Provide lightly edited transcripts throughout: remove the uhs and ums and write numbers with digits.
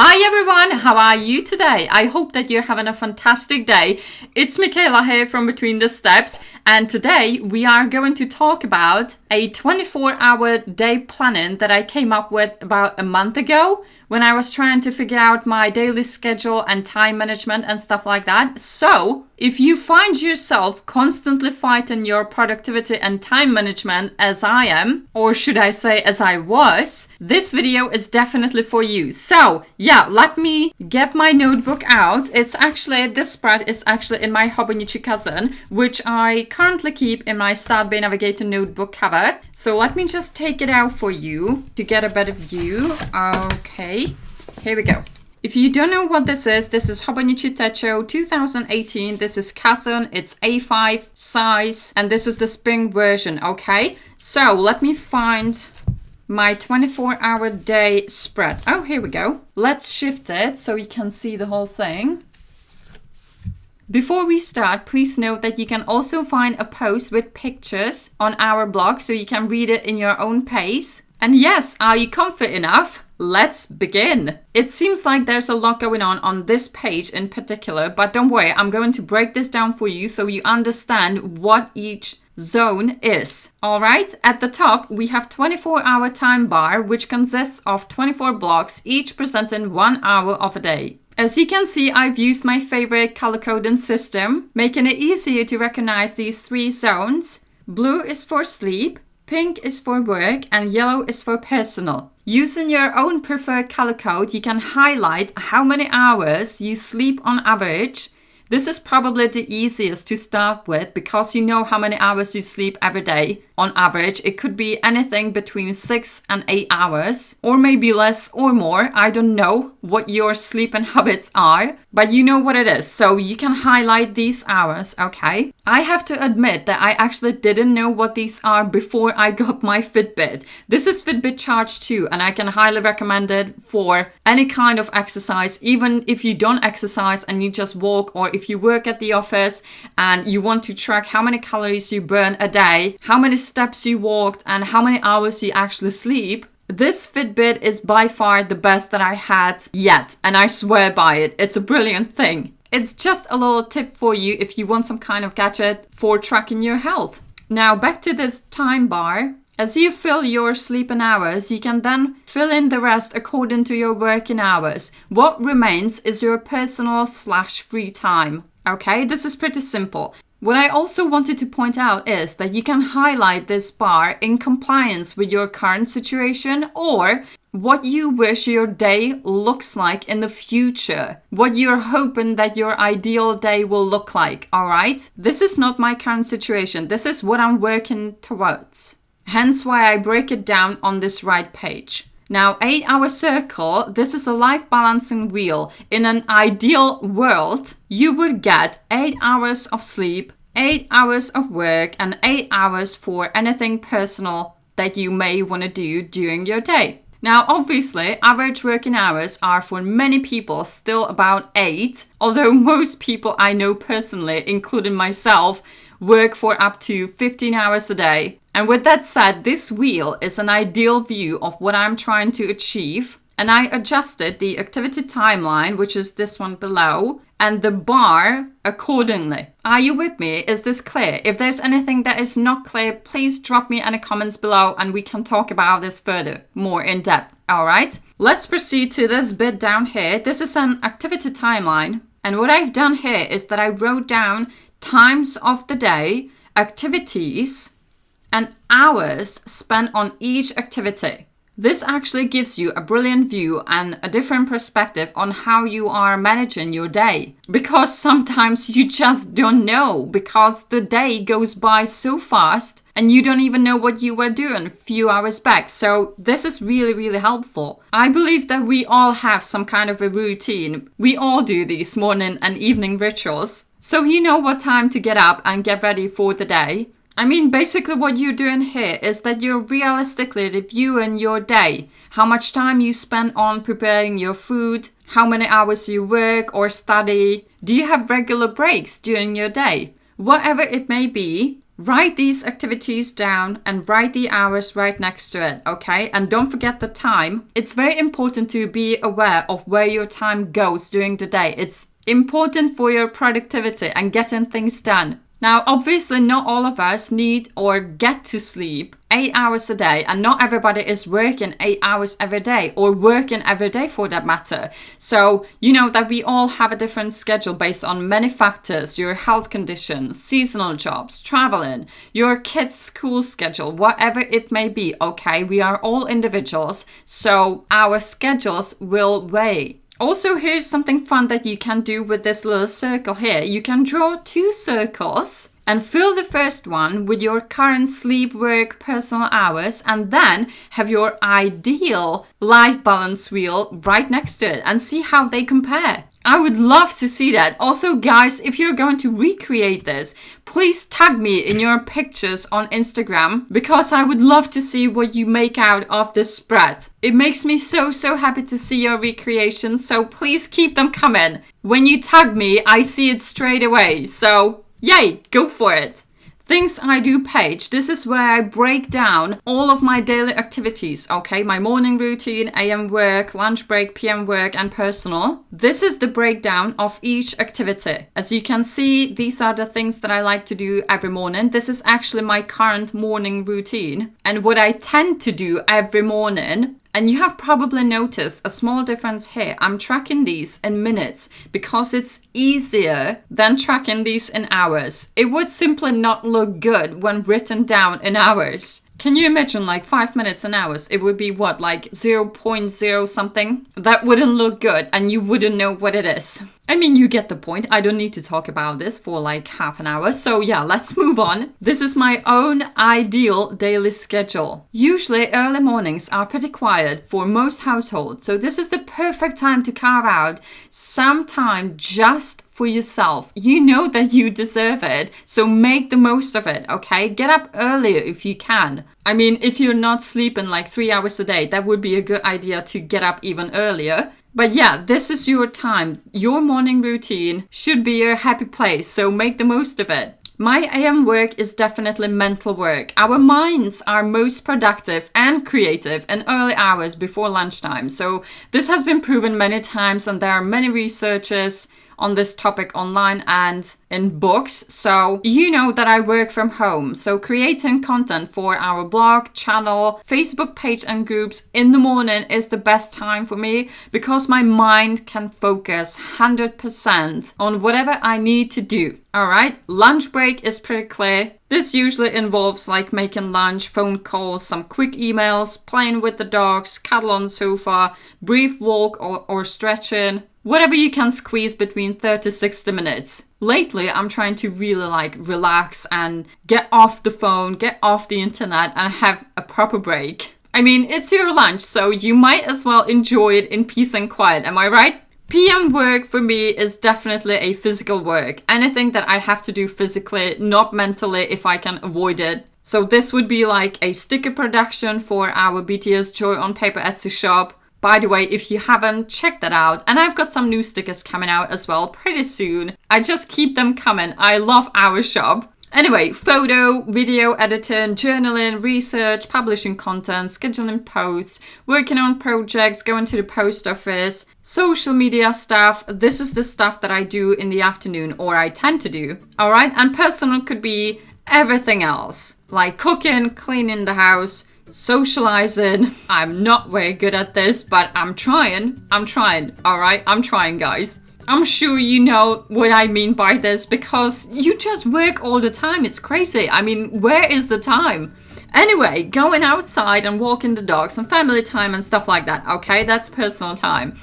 Hi everyone, how are you today? I hope that you're having a fantastic day. It's Michaela here from Between the Steps, and today we are going to talk about a 24-hour day planning that I came up with about a month ago when I was trying to figure out my daily schedule and time management and stuff like that. So, if you find yourself constantly fighting your productivity and time management as I am, or should I say as I was, this video is definitely for you. So, yeah, let me get my notebook out. This spread is actually in my Hobonichi Cousin, which I currently keep in my Start by Navigator notebook cover. So let me just take it out for you to get a better view. Okay, here we go. If you don't know what this is Hobonichi Techo 2018. This is Cousin, it's A5 size, and this is the spring version, okay? So let me find my 24-hour day spread. Oh, here we go. Let's shift it so you can see the whole thing. Before we start, please note that you can also find a post with pictures on our blog so you can read it in your own pace. And yes, are you comfy enough? Let's begin. It seems like there's a lot going on this page in particular, but don't worry, I'm going to break this down for you so you understand what each zone is. All right, at the top, we have 24-hour time bar, which consists of 24 blocks, each presenting 1 hour of a day. As you can see, I've used my favorite color coding system, making it easier to recognize these three zones. Blue is for sleep, pink is for work, and yellow is for personal. Using your own preferred color code, you can highlight how many hours you sleep on average. This is probably the easiest to start with because you know how many hours you sleep every day. On average, it could be anything between 6 and 8 hours, or maybe less or more. I don't know what your sleeping habits are, but you know what it is. So you can highlight these hours, okay? I have to admit that I actually didn't know what these are before I got my Fitbit. This is Fitbit Charge 2, and I can highly recommend it for any kind of exercise, even if you don't exercise and you just walk, or if you work at the office and you want to track how many calories you burn a day, how many steps you walked, and how many hours you actually sleep. This Fitbit is by far the best that I had yet, and I swear by it. It's a brilliant thing. It's just a little tip for you if you want some kind of gadget for tracking your health. Now back to this time bar. As you fill your sleeping hours, you can then fill in the rest according to your working hours. What remains is your personal/free time. Okay, this is pretty simple. What I also wanted to point out is that you can highlight this bar in compliance with your current situation or what you wish your day looks like in the future. What you're hoping that your ideal day will look like, alright? This is not my current situation. This is what I'm working towards. Hence why I break it down on this right page. Now, 8-hour circle, this is a life balancing wheel. In an ideal world, you would get 8 hours of sleep, 8 hours of work, and 8 hours for anything personal that you may want to do during your day. Now, obviously, average working hours are for many people still about 8, although most people I know personally, including myself, work for up to 15 hours a day. And with that said, this wheel is an ideal view of what I'm trying to achieve. And I adjusted the activity timeline, which is this one below, and the bar accordingly. Are you with me? Is this clear? If there's anything that is not clear, please drop me in the comments below and we can talk about this further, more in depth. All right, let's proceed to this bit down here. This is an activity timeline. And what I've done here is that I wrote down times of the day, activities, and hours spent on each activity. This actually gives you a brilliant view and a different perspective on how you are managing your day. Because sometimes you just don't know, because the day goes by so fast and you don't even know what you were doing a few hours back. So this is really, really helpful. I believe that we all have some kind of a routine. We all do these morning and evening rituals. So you know what time to get up and get ready for the day. I mean, basically what you're doing here is that you're realistically reviewing your day. How much time you spend on preparing your food, how many hours you work or study. Do you have regular breaks during your day? Whatever it may be, write these activities down and write the hours right next to it, okay? And don't forget the time. It's very important to be aware of where your time goes during the day. It's important for your productivity and getting things done. Now, obviously, not all of us need or get to sleep 8 hours a day, and not everybody is working 8 hours every day or working every day for that matter. So, you know that we all have a different schedule based on many factors: your health conditions, seasonal jobs, traveling, your kids' school schedule, whatever it may be, okay? We are all individuals, so our schedules will vary. Also, here's something fun that you can do with this little circle here. You can draw 2 circles and fill the first one with your current sleep, work, personal hours, and then have your ideal life balance wheel right next to it and see how they compare. I would love to see that. Also, guys, if you're going to recreate this, please tag me in your pictures on Instagram, because I would love to see what you make out of this spread. It makes me so happy to see your recreations, so please keep them coming. When you tag me, I see it straight away. So, yay, go for it. Things I do page. This is where I break down all of my daily activities, okay? My morning routine, AM work, lunch break, PM work, and personal. This is the breakdown of each activity. As you can see, these are the things that I like to do every morning. This is actually my current morning routine and what I tend to do every morning. And you have probably noticed a small difference here. I'm tracking these in minutes because it's easier than tracking these in hours. It would simply not look good when written down in hours. Can you imagine like 5 minutes in hours? It would be what, like 0.0 something? That wouldn't look good and you wouldn't know what it is. I mean, you get the point. I don't need to talk about this for like half an hour. So yeah, let's move on. This is my own ideal daily schedule. Usually early mornings are pretty quiet for most households. So this is the perfect time to carve out some time just for yourself. You know that you deserve it. So make the most of it, okay? Get up earlier if you can. I mean, if you're not sleeping like 3 hours a day, that would be a good idea to get up even earlier. But yeah, this is your time. Your morning routine should be your happy place, so make the most of it. My AM work is definitely mental work. Our minds are most productive and creative in early hours before lunchtime. So this has been proven many times, and there are many researchers on this topic online and in books. So you know that I work from home. So creating content for our blog, channel, Facebook page and groups in the morning is the best time for me because my mind can focus 100% on whatever I need to do. All right, lunch break is pretty clear. This usually involves like making lunch, phone calls, some quick emails, playing with the dogs, cuddle on the sofa, brief walk or stretching. Whatever you can squeeze between 30 to 60 minutes. Lately, I'm trying to really like relax and get off the phone, get off the internet and have a proper break. I mean, it's your lunch, so you might as well enjoy it in peace and quiet, am I right? PM work for me is definitely a physical work. Anything that I have to do physically, not mentally if I can avoid it. So this would be like a sticker production for our BTS Joy on Paper Etsy shop. By the way, if you haven't, check that out. And I've got some new stickers coming out as well pretty soon. I just keep them coming. I love our shop. Anyway, photo, video editing, journaling, research, publishing content, scheduling posts, working on projects, going to the post office, social media stuff. This is the stuff that I do in the afternoon, or I tend to do. All right, and personal could be everything else, like cooking, cleaning the house, socializing. I'm not very good at this, but I'm trying. All right, I'm trying, guys. I'm sure you know what I mean by this because you just work all the time. It's crazy. I mean, where is the time? Anyway, going outside and walking the dogs and family time and stuff like that. Okay, that's personal time.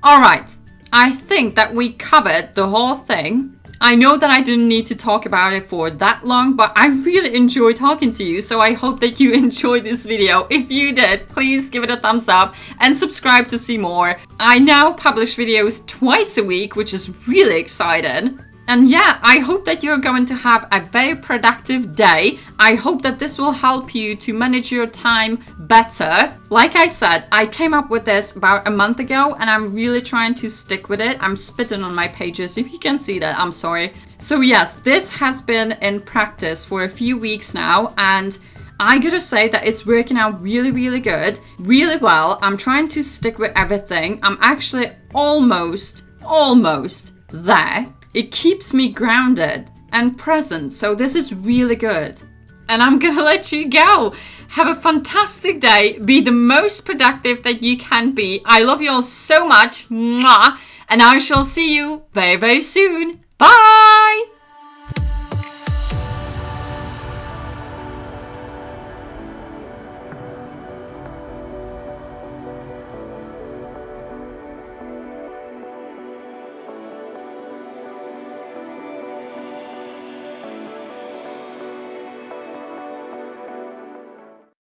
All right, I think that we covered the whole thing. I know that I didn't need to talk about it for that long, but I really enjoy talking to you, so I hope that you enjoyed this video. If you did, please give it a thumbs up and subscribe to see more. I now publish videos twice a week, which is really exciting. And yeah, I hope that you're going to have a very productive day. I hope that this will help you to manage your time better. Like I said, I came up with this about a month ago and I'm really trying to stick with it. I'm spitting on my pages. If you can see that, I'm sorry. So yes, this has been in practice for a few weeks now, and I gotta say that it's working out really, really good, really well. I'm trying to stick with everything. I'm actually almost there. It keeps me grounded and present, so this is really good. And I'm gonna let you go. Have a fantastic day. Be the most productive that you can be. I love you all so much. Mwah. And I shall see you very, very soon. Bye!